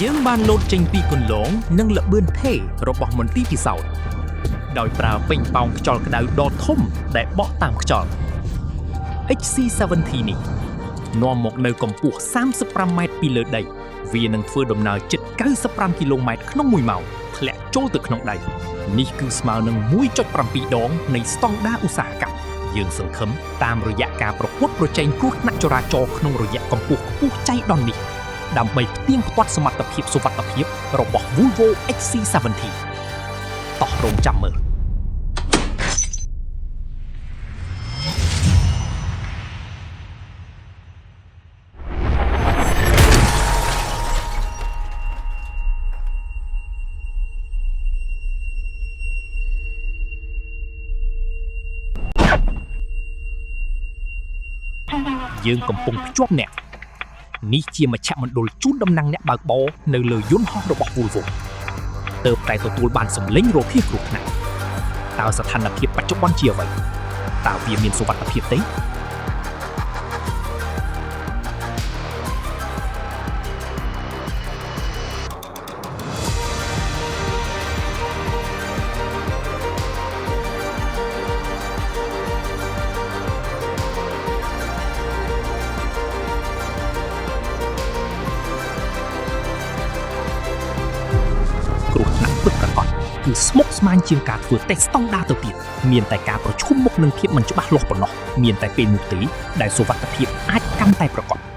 យើងបានលោតចេញពីគន្លងនិងល្បឿនថេររបស់មន្ទីរពិសោធន៍ដោយប្រើពេញប៉ោងខ្យល់ក្តៅដ៏ធំដែលបក់តាមខ្យល់ HC70 នេះនាំមកនៅកម្ពស់35ម៉ែត្រពីលើដីវានឹងធ្វើដំណើរជិត95គីឡូម៉ែត្រក្នុង1ម៉ោងធ្លាក់ចូលទៅក្នុងដីនេះគឺស្មើនឹង 1.7 ដងនៃស្តង់ដារឧស្សាហកម្មយើងសង្ឃឹមតាមរយៈការប្រកួតប្រជែងគ្រោះថ្នាក់ចរាចរណ៍ក្នុងរយៈកម្ពស់ខ្ពស់ចៃដន្យនេះដើម្បីផ្ទៀងផ្ទាត់សមត្ថភាពសុវត្ថិភាពរបស់ Volvo XC70 តោះរងចាំមើលយើងកំពុងភ្ជាប់អ្នកនេះជាមជ្ឈមណ្ឌលជូនដំណឹងអ្នកបើកបរនៅលើយន្តហោះរបស់ Volvo ទើបតែទទួលបានសម្លេងរភាគ្រោះថ្នាក់តើស្ថានភាពបច្ចុប្បន្នជាអ្វីតើវាមានសុវត្ថិភាពទេគ្រោះថ្នាក់ពិតប្រាកដគឺស្មុគស្មាញជាងការធ្វើតេស្តស្តង់ដារទៅទៀតមានតែការប្រឈមមុខនឹងភាពមិនច្បាស់លាស់ប៉ុណ្ណោះមានតែពេលនោះទេដែលសុវត្ថិភាពអាចកាន់តែប្រកប